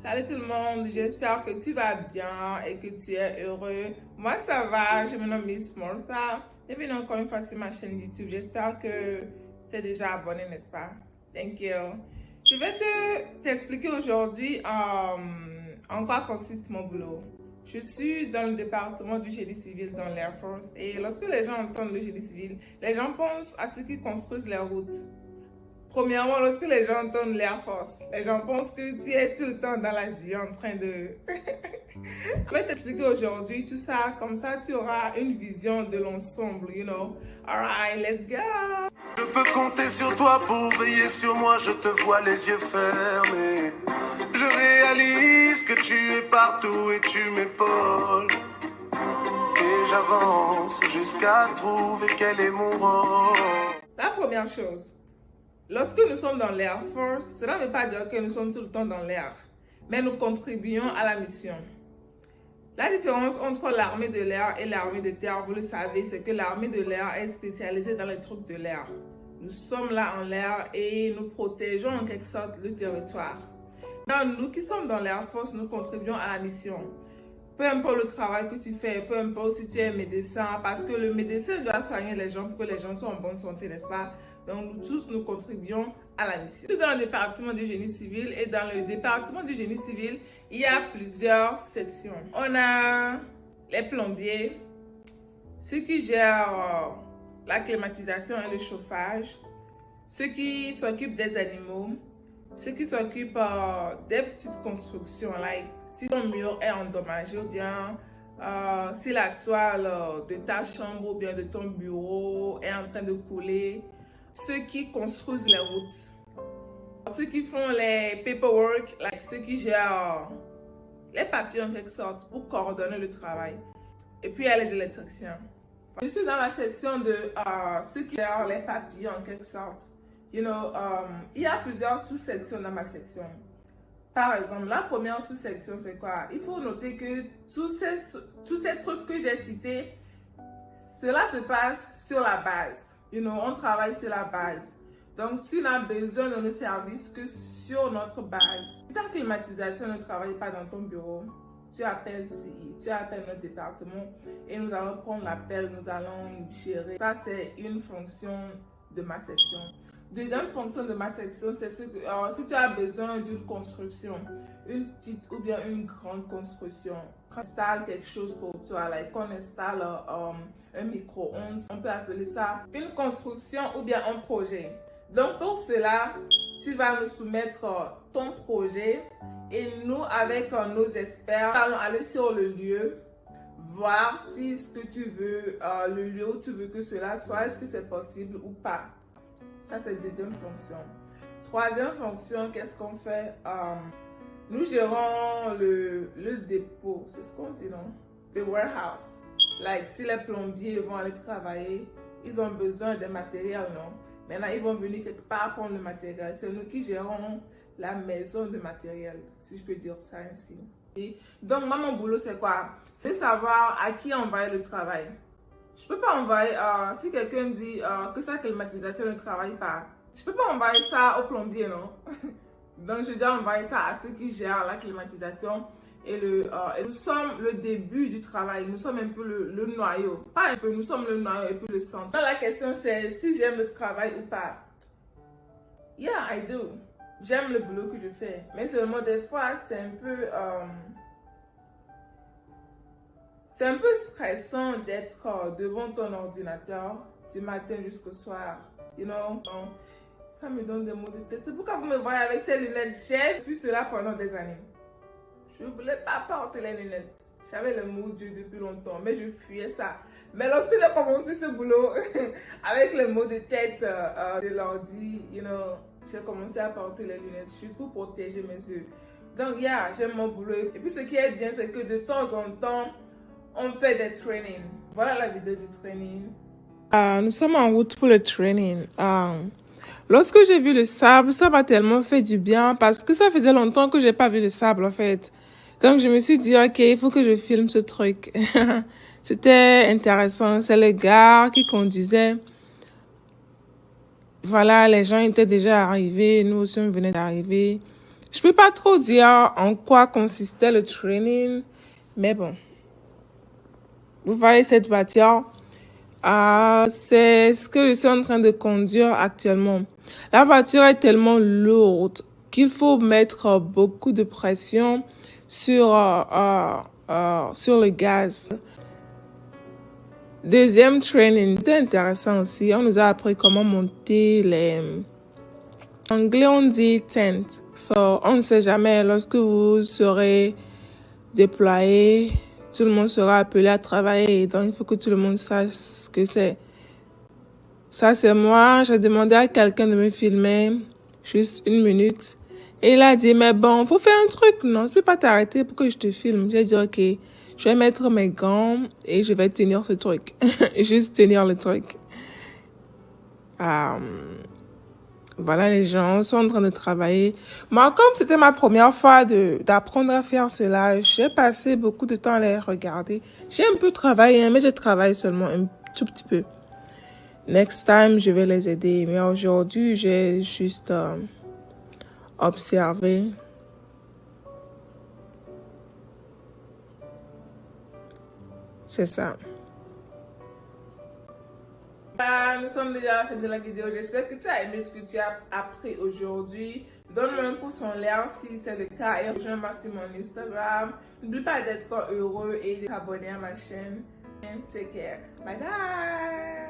Salut tout le monde, j'espère que tu vas bien et que tu es heureux. Moi ça va, je me nomme Miss Martha. Bienvenue encore une fois sur ma chaîne YouTube. J'espère que tu es déjà abonné, n'est-ce pas? Thank you. Je vais t'expliquer aujourd'hui en quoi consiste mon boulot. Je suis dans le département du génie civil dans l'Air Force et lorsque les gens entendent le génie civil, les gens pensent à ceux qui construisent les routes. Premièrement, lorsque les gens entendent l'Air Force, les gens pensent que tu es tout le temps dans l'Asie en train de... Je vais t'expliquer aujourd'hui tout ça, comme ça tu auras une vision de l'ensemble, you know. Alright, let's go! Je peux compter sur toi pour veiller sur moi, je te vois les yeux fermés. Je réalise que tu es partout et tu m'épaules. Et j'avance jusqu'à trouver quel est mon rôle. La première chose, lorsque nous sommes dans l'Air Force, cela ne veut pas dire que nous sommes tout le temps dans l'air, mais nous contribuons à la mission. La différence entre l'armée de l'air et l'armée de terre, vous le savez, c'est que l'armée de l'air est spécialisée dans les trucs de l'air. Nous sommes là en l'air et nous protégeons en quelque sorte le territoire. Donc, nous qui sommes dans l'Air Force, nous contribuons à la mission. Peu importe le travail que tu fais, peu importe si tu es médecin, parce que le médecin doit soigner les gens pour que les gens soient en bonne santé, n'est-ce pas? Donc, nous tous, nous contribuons à la mission. Je suis dans le département du génie civil et dans le département du génie civil, il y a plusieurs sections. On a les plombiers, ceux qui gèrent la climatisation et le chauffage, ceux qui s'occupent des animaux, ceux qui s'occupent des petites constructions, like si ton mur est endommagé ou bien si la toile de ta chambre ou bien de ton bureau est en train de couler, ceux qui construisent les routes, ceux qui font les paperwork, like ceux qui gèrent les papiers en quelque sorte pour coordonner le travail. Et puis il y a les électriciens. Je suis dans la section de ceux qui gèrent les papiers en quelque sorte. You know, il y a plusieurs sous-sections dans ma section. Par exemple, la première sous-section, c'est quoi? Il faut noter que tous ces trucs que j'ai cités, cela se passe sur la base. You know, on travaille sur la base. Donc, tu n'as besoin de nos services que sur notre base. Si ta climatisation ne travaille pas dans ton bureau, tu appelles CI, tu appelles notre département et nous allons prendre l'appel, nous allons gérer. Ça, c'est une fonction de ma section. Deuxième fonction de ma section, c'est ce que si tu as besoin d'une construction, une petite ou bien une grande construction, on installe quelque chose pour toi, like on installe un micro-ondes, on peut appeler ça une construction ou bien un projet. Donc pour cela, tu vas nous soumettre ton projet et nous, avec nos experts, allons aller sur le lieu, voir si ce que tu veux, le lieu où tu veux que cela soit, est-ce que c'est possible ou pas. Ça, c'est la deuxième fonction. Troisième fonction, qu'est-ce qu'on fait? Nous gérons le dépôt. C'est ce qu'on dit, non? The warehouse. Like, si les plombiers vont aller travailler, ils ont besoin de matériel, non? Maintenant, ils vont venir quelque part prendre le matériel. C'est nous qui gérons la maison de matériel, si je peux dire ça ainsi. Et donc, moi, mon boulot, c'est quoi? C'est savoir à qui envoyer le travail. Je peux pas envoyer, si quelqu'un dit que sa climatisation ne travaille pas, je peux pas envoyer ça au plombier, non? Donc, je dois envoyer ça à ceux qui gèrent la climatisation et nous sommes le début du travail. Nous sommes un peu le noyau. Pas un peu, nous sommes le noyau et puis le centre. Donc, la question, c'est si j'aime le travail ou pas. Yeah, I do. J'aime le boulot que je fais. Mais seulement des fois, c'est un peu... c'est un peu stressant d'être devant ton ordinateur du matin jusqu'au soir, you know. Donc, ça me donne des maux de tête. C'est pourquoi vous me voyez avec ces lunettes. J'ai vu cela pendant des années. Je ne voulais pas porter les lunettes. J'avais le mot Dieu depuis longtemps, mais je fuyais ça. Mais lorsque j'ai commencé ce boulot, avec les maux de tête de l'ordi, you know, j'ai commencé à porter les lunettes juste pour protéger mes yeux. Donc, yeah, j'aime mon boulot. Et puis, ce qui est bien, c'est que de temps en temps, on fait des trainings. Voilà la vidéo du training. Nous sommes en route pour le training. Lorsque j'ai vu le sable, ça m'a tellement fait du bien parce que ça faisait longtemps que j'ai pas vu le sable en fait. Donc je me suis dit ok, il faut que je filme ce truc. C'était intéressant. C'est le gars qui conduisait. Voilà, les gens étaient déjà arrivés. Nous aussi on venait d'arriver. Je peux pas trop dire en quoi consistait le training, mais bon. Vous voyez cette voiture? C'est ce que je suis en train de conduire actuellement. La voiture est tellement lourde qu'il faut mettre beaucoup de pression sur le gaz. Deuxième training, c'était intéressant aussi. On nous a appris comment monter les... En anglais, on dit tent. So, on ne sait jamais, lorsque vous serez déployé, tout le monde sera appelé à travailler. Donc, il faut que tout le monde sache ce que c'est. Ça, c'est moi. J'ai demandé à quelqu'un de me filmer juste 1 minute. Et il a dit, mais bon, faut faire un truc, non? Je peux pas t'arrêter pour que je te filme. J'ai dit, ok, je vais mettre mes gants et je vais tenir ce truc. Juste tenir le truc. Voilà, les gens sont en train de travailler. Moi, comme c'était ma première fois d'apprendre à faire cela, j'ai passé beaucoup de temps à les regarder. J'ai un peu travaillé, mais je travaille seulement un tout petit peu. Next time, je vais les aider. Mais aujourd'hui, j'ai juste observé. C'est ça. Nous sommes déjà à la fin de la vidéo. J'espère que tu as aimé ce que tu as appris aujourd'hui. Donne-moi un pouce en l'air si c'est le cas et rejoins-moi sur mon Instagram. N'oublie pas d'être heureux et de t'abonner à ma chaîne. And take care. Bye bye.